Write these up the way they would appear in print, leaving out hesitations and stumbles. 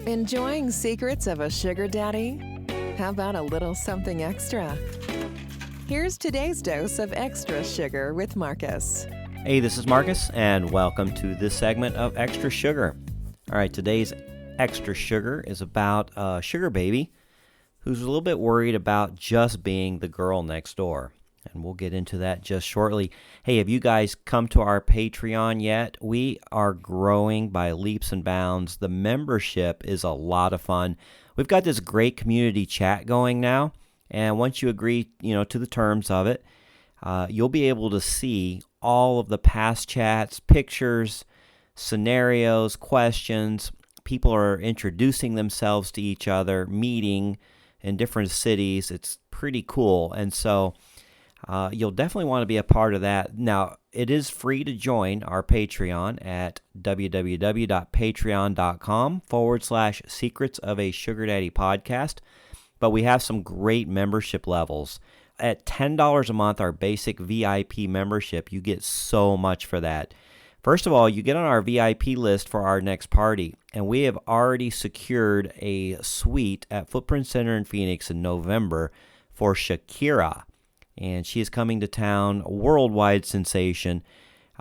Enjoying secrets of a sugar daddy? How about a little something extra? Here's today's dose of extra sugar with Marcus. Hey, this is Marcus, and welcome to this segment of Extra Sugar. All right, today's Extra Sugar is about a sugar baby who's a little bit worried about just being the girl next door. And we'll get into that just shortly. Hey, have you guys come to our Patreon yet? We are growing by leaps and bounds. The membership is a lot of fun. We've got this great community chat going now. And once you agree, to the terms of it, you'll be able to see all of the past chats, pictures, scenarios, questions. People are introducing themselves to each other, meeting in different cities. It's pretty cool. And so you'll definitely want to be a part of that. Now, it is free to join our Patreon at www.patreon.com/Secrets of a Sugar Daddy Podcast. But we have some great membership levels. At $10 a month, our basic VIP membership, you get so much for that. First of all, you get on our VIP list for our next party, and we have already secured a suite at Footprint Center in Phoenix in November for Shakira. And she is coming to town, a worldwide sensation.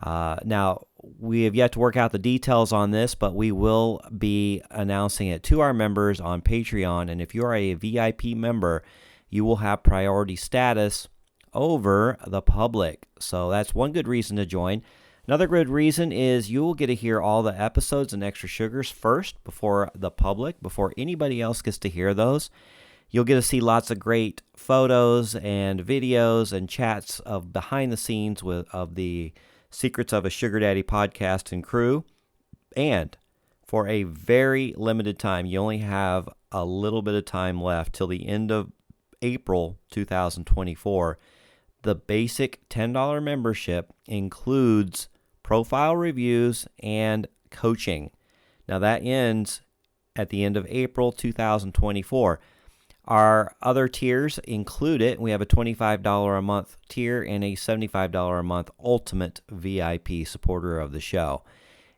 Now, we have yet to work out the details on this, but we will be announcing it to our members on Patreon. And if you are a VIP member, you will have priority status over the public. So that's one good reason to join. Another good reason is you will get to hear all the episodes and Extra Sugars first before the public, before anybody else gets to hear those. You'll get to see lots of great photos and videos and chats of behind the scenes of the Secrets of a Sugar Daddy podcast and crew. And for a very limited time, you only have a little bit of time left till the end of April 2024. The basic $10 membership includes profile reviews and coaching. Now that ends at the end of April 2024. Our other tiers include it. We have a $25 a month tier and a $75 a month ultimate VIP supporter of the show.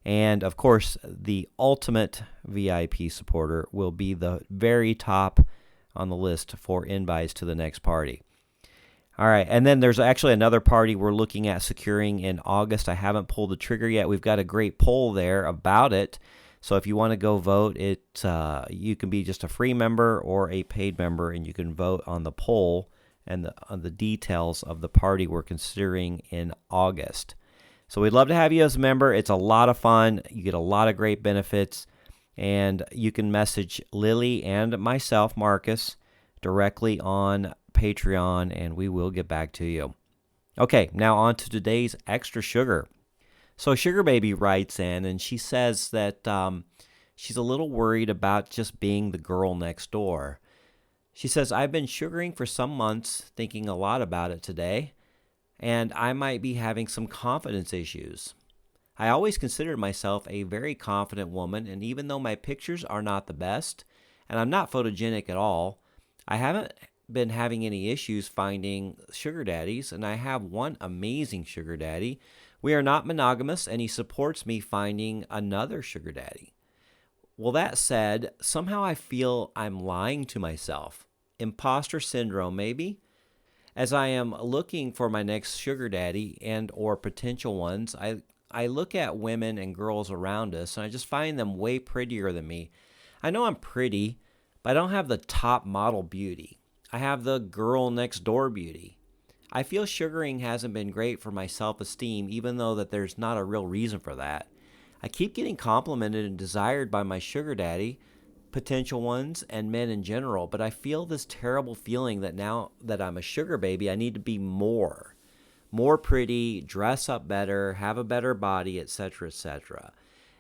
And of course, the ultimate VIP supporter will be the very top on the list for invites to the next party. All right, and then there's actually another party we're looking at securing in August. I haven't pulled the trigger yet. We've got a great poll there about it. So if you want to go vote, you can be just a free member or a paid member, and you can vote on the poll and on the details of the party we're considering in August. So we'd love to have you as a member. It's a lot of fun. You get a lot of great benefits, and you can message Lily and myself, Marcus, directly on Patreon, and we will get back to you. Okay, now on to today's Extra Sugar. So Sugar Baby writes in, and she says that she's a little worried about just being the girl next door. She says, I've been sugaring for some months, thinking a lot about it today, and I might be having some confidence issues. I always considered myself a very confident woman, and even though my pictures are not the best, and I'm not photogenic at all, I haven't been having any issues finding sugar daddies, and I have one amazing sugar daddy. We are not monogamous, and he supports me finding another sugar daddy. Well, that said, somehow I feel I'm lying to myself. Imposter syndrome, maybe? As I am looking for my next sugar daddy and or potential ones, I look at women and girls around us, and I just find them way prettier than me. I know I'm pretty, but I don't have the top model beauty. I have the girl next door beauty. I feel sugaring hasn't been great for my self-esteem, even though that there's not a real reason for that. I keep getting complimented and desired by my sugar daddy, potential ones, and men in general, but I feel this terrible feeling that now that I'm a sugar baby, I need to be more pretty, dress up better, have a better body, etc., etc.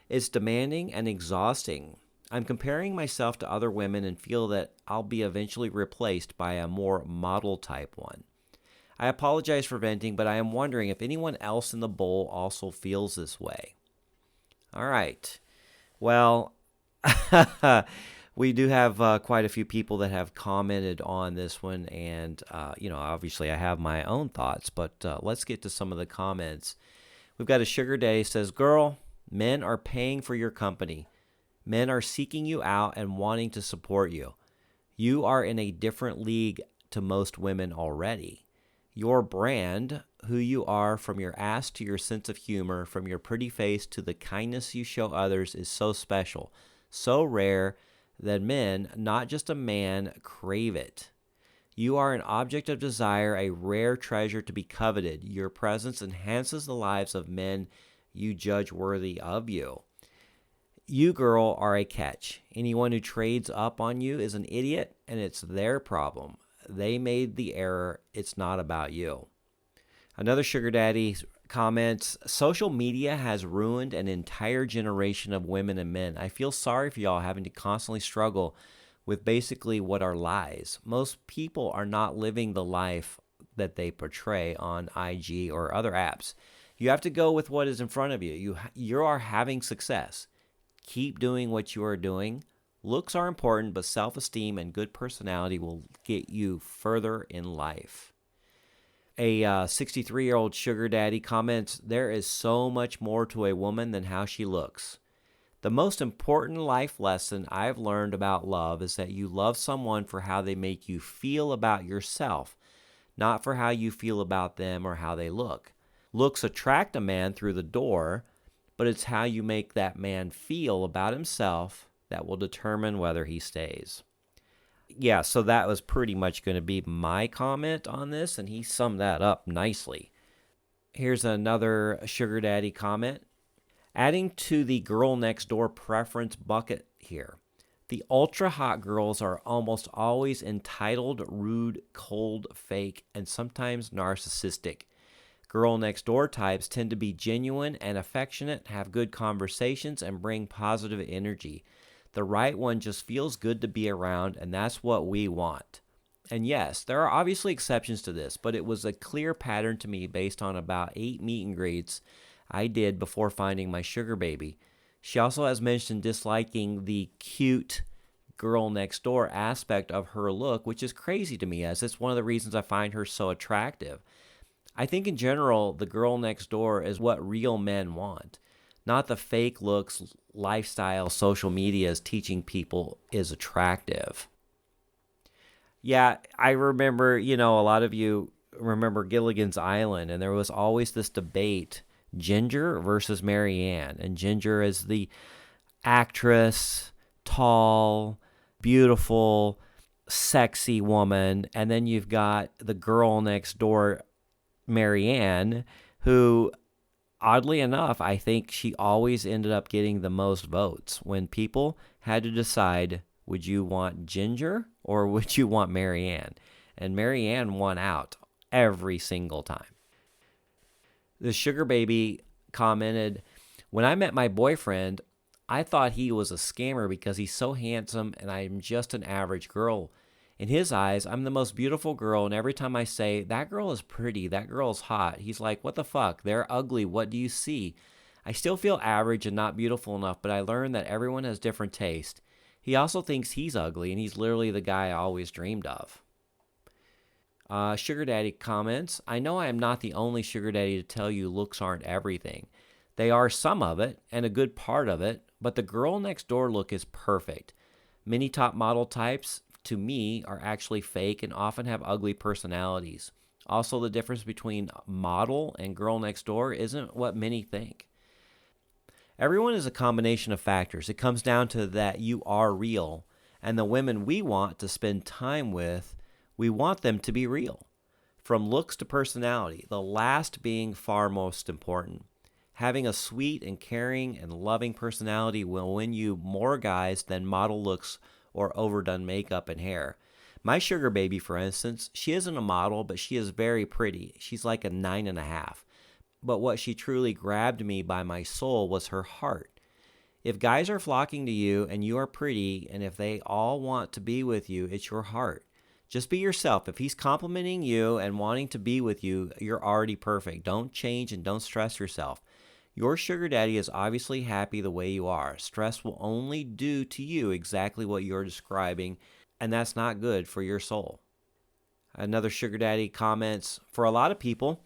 It's demanding and exhausting. I'm comparing myself to other women and feel that I'll be eventually replaced by a more model type one. I apologize for venting, but I am wondering if anyone else in the bowl also feels this way. All right. Well, we do have quite a few people that have commented on this one, and, obviously I have my own thoughts, but let's get to some of the comments. We've got a Sugar Daddy says, girl, men are paying for your company. Men are seeking you out and wanting to support you. You are in a different league to most women already. Your brand, who you are, from your ass to your sense of humor, from your pretty face to the kindness you show others, is so special, so rare that men, not just a man, crave it. You are an object of desire, a rare treasure to be coveted. Your presence enhances the lives of men you judge worthy of you. You, girl, are a catch. Anyone who trades up on you is an idiot, and it's their problem. They made the error. It's not about you. Another sugar daddy comments, social media has ruined an entire generation of women and men. I feel sorry for y'all having to constantly struggle with basically what are lies. Most people are not living the life that they portray on IG or other apps. You have to go with what is in front of you. You are having success. Keep doing what you are doing. Looks are important, but self-esteem and good personality will get you further in life. A 63-year-old sugar daddy comments, there is so much more to a woman than how she looks. The most important life lesson I've learned about love is that you love someone for how they make you feel about yourself, not for how you feel about them or how they look. Looks attract a man through the door, but it's how you make that man feel about himself that will determine whether he stays. Yeah, so that was pretty much going to be my comment on this, and he summed that up nicely. Here's another sugar daddy comment. Adding to the girl next door preference bucket here. The ultra hot girls are almost always entitled, rude, cold, fake, and sometimes narcissistic. Girl next door types tend to be genuine and affectionate, have good conversations, and bring positive energy. The right one just feels good to be around, and that's what we want. And yes, there are obviously exceptions to this, but it was a clear pattern to me based on about 8 meet and greets I did before finding my sugar baby. She also has mentioned disliking the cute girl next door aspect of her look, which is crazy to me, as it's one of the reasons I find her so attractive. I think in general, the girl next door is what real men want, not the fake looks lifestyle social media is teaching people is attractive. Yeah, I remember, a lot of you remember Gilligan's Island, and there was always this debate, Ginger versus Marianne. And Ginger is the actress, tall, beautiful, sexy woman. And then you've got the girl next door, Marianne, who, oddly enough, I think she always ended up getting the most votes when people had to decide, would you want Ginger or would you want Marianne? And Marianne won out every single time. The sugar baby commented, when I met my boyfriend, I thought he was a scammer because he's so handsome and I'm just an average girl. In his eyes, I'm the most beautiful girl, and every time I say, that girl is pretty, that girl's hot, he's like, what the fuck, they're ugly, what do you see? I still feel average and not beautiful enough, but I learned that everyone has different taste. He also thinks he's ugly, and he's literally the guy I always dreamed of. Sugar Daddy comments, I know I am not the only sugar daddy to tell you looks aren't everything. They are some of it, and a good part of it, but the girl next door look is perfect. Many top model types, to me, are actually fake and often have ugly personalities. Also, the difference between model and girl next door isn't what many think. Everyone is a combination of factors. It comes down to that you are real, and the women we want to spend time with, we want them to be real. From looks to personality, the last being far most important. Having a sweet and caring and loving personality will win you more guys than model looks or overdone makeup and hair. My sugar baby, for instance, she isn't a model, but she is very pretty. She's like a 9.5. But what she truly grabbed me by my soul was her heart. If guys are flocking to you and you are pretty, and if they all want to be with you, it's your heart. Just be yourself. If he's complimenting you and wanting to be with you, you're already perfect. Don't change and don't stress yourself. Your sugar daddy is obviously happy the way you are. Stress will only do to you exactly what you're describing, and that's not good for your soul. Another sugar daddy comments, for a lot of people,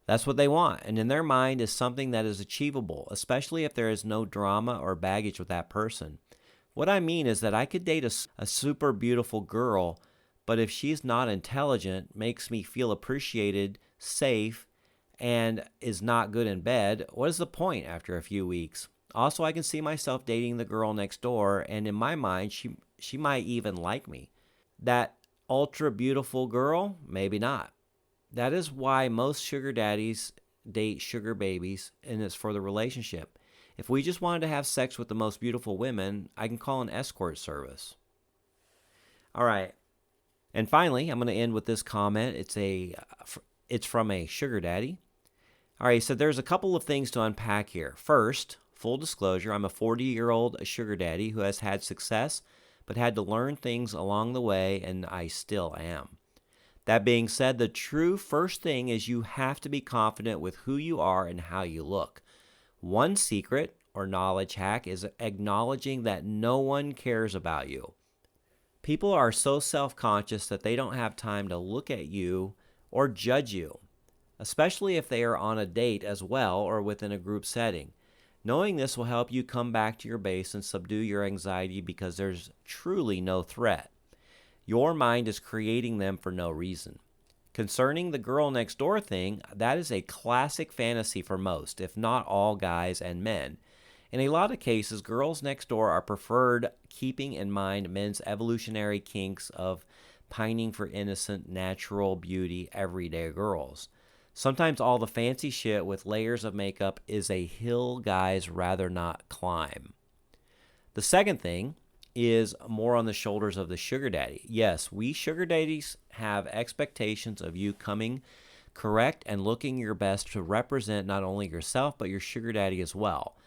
that's what they want, and in their mind is something that is achievable, especially if there is no drama or baggage with that person. What I mean is that I could date a super beautiful girl, but if she's not intelligent, makes me feel appreciated, safe, and is not good in bed, what is the point after a few weeks? Also, I can see myself dating the girl next door, and in my mind, she might even like me. That ultra beautiful girl? Maybe not. That is why most sugar daddies date sugar babies, and it's for the relationship. If we just wanted to have sex with the most beautiful women, I can call an escort service. All right. And finally, I'm going to end with this comment. It's from a sugar daddy. All right, so there's a couple of things to unpack here. First, full disclosure, I'm a 40-year-old sugar daddy who has had success, but had to learn things along the way, and I still am. That being said, the true first thing is you have to be confident with who you are and how you look. One secret or knowledge hack is acknowledging that no one cares about you. People are so self-conscious that they don't have time to look at you or judge you, especially if they are on a date as well or within a group setting. Knowing this will help you come back to your base and subdue your anxiety because there's truly no threat. Your mind is creating them for no reason. Concerning the girl next door thing, that is a classic fantasy for most, if not all guys and men. In a lot of cases, girls next door are preferred, keeping in mind men's evolutionary kinks of pining for innocent, natural beauty, everyday girls. Sometimes all the fancy shit with layers of makeup is a hill guys rather not climb. The second thing is more on the shoulders of the sugar daddy. Yes, we sugar daddies have expectations of you coming correct and looking your best to represent not only yourself but your sugar daddy as well.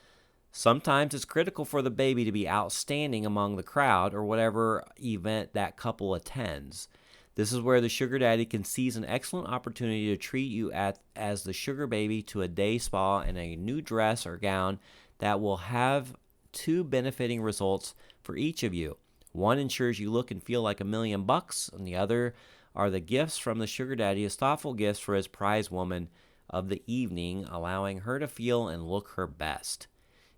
Sometimes it's critical for the baby to be outstanding among the crowd or whatever event that couple attends. This is where the sugar daddy can seize an excellent opportunity to treat you as the sugar baby to a day spa and a new dress or gown that will have two benefiting results for each of you. One ensures you look and feel like $1,000,000, and the other are the gifts from the sugar daddy as thoughtful gifts for his prize woman of the evening, allowing her to feel and look her best.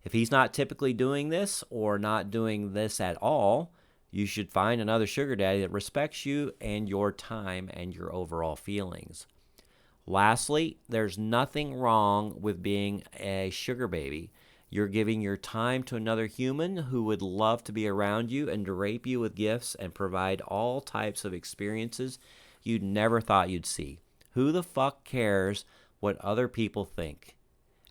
If he's not typically doing this or not doing this at all, you should find another sugar daddy that respects you and your time and your overall feelings. Lastly, there's nothing wrong with being a sugar baby. You're giving your time to another human who would love to be around you and drape you with gifts and provide all types of experiences you'd never thought you'd see. Who the fuck cares what other people think?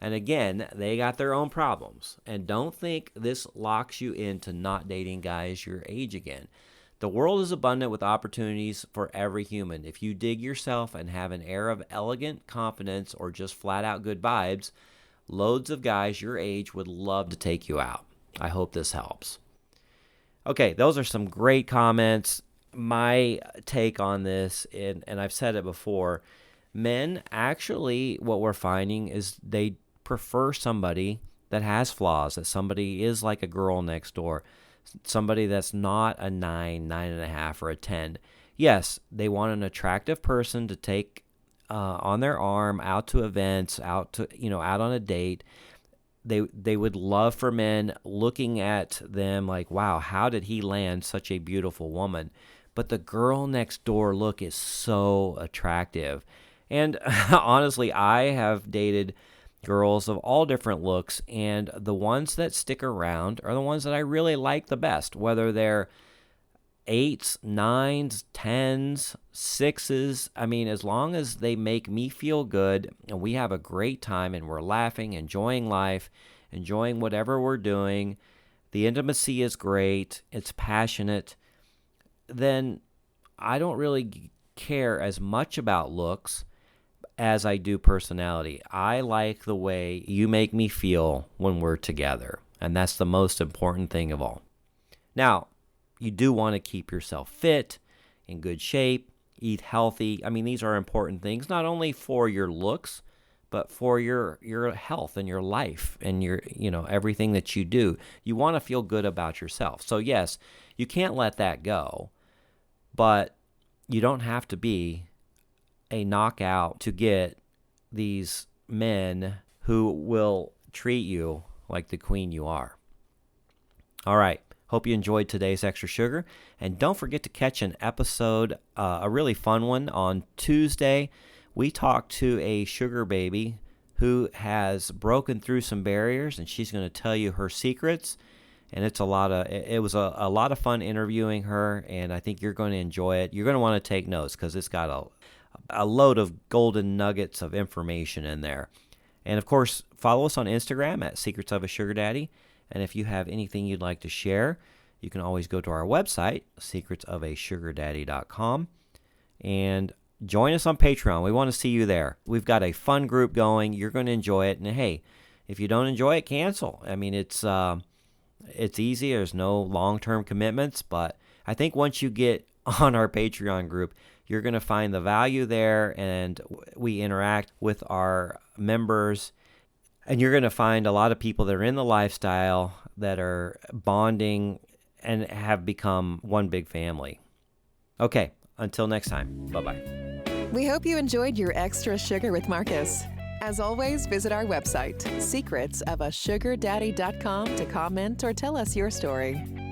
And again, they got their own problems. And don't think this locks you into not dating guys your age again. The world is abundant with opportunities for every human. If you dig yourself and have an air of elegant confidence or just flat out good vibes, loads of guys your age would love to take you out. I hope this helps. Okay, those are some great comments. My take on this, and I've said it before, men actually, what we're finding is they prefer somebody that has flaws, that somebody is like a girl next door, somebody that's not a 9, 9.5, or a 10. Yes, they want an attractive person to take on their arm out to events, out on a date. They would love for men looking at them like, wow, how did he land such a beautiful woman? But the girl next door look is so attractive. And honestly, I have dated girls of all different looks, and the ones that stick around are the ones that I really like the best, whether they're 8s, 9s, 10s, 6s. I mean, as long as they make me feel good and we have a great time and we're laughing, enjoying life, enjoying whatever we're doing, the intimacy is great, it's passionate, then I don't really care as much about looks as I do personality. I like the way you make me feel when we're together, and that's the most important thing of all. Now, you do want to keep yourself fit, in good shape, eat healthy. I mean, these are important things, not only for your looks, but for your health and your life and your, everything that you do. You want to feel good about yourself. So yes, you can't let that go, but you don't have to be a knockout to get these men who will treat you like the queen you are. All right. Hope you enjoyed today's Extra Sugar. And don't forget to catch an episode, a really fun one, on Tuesday. We talked to a sugar baby who has broken through some barriers, and she's going to tell you her secrets. And it was a lot of fun interviewing her, and I think you're going to enjoy it. You're going to want to take notes because it's got a load of golden nuggets of information in there. And of course, follow us on Instagram at Secrets of a Sugar Daddy. And if you have anything you'd like to share, you can always go to our website, secretsofasugardaddy.com, and join us on Patreon. We want to see you there. We've got a fun group going. You're going to enjoy it. And hey, if you don't enjoy it, cancel. I mean, it's easy. There's no long-term commitments. But I think once you get on our Patreon group, you're going to find the value there, and we interact with our members. And you're going to find a lot of people that are in the lifestyle that are bonding and have become one big family. Okay, until next time, bye-bye. We hope you enjoyed your Extra Sugar with Marcus. As always, visit our website, secretsofasugardaddy.com, to comment or tell us your story.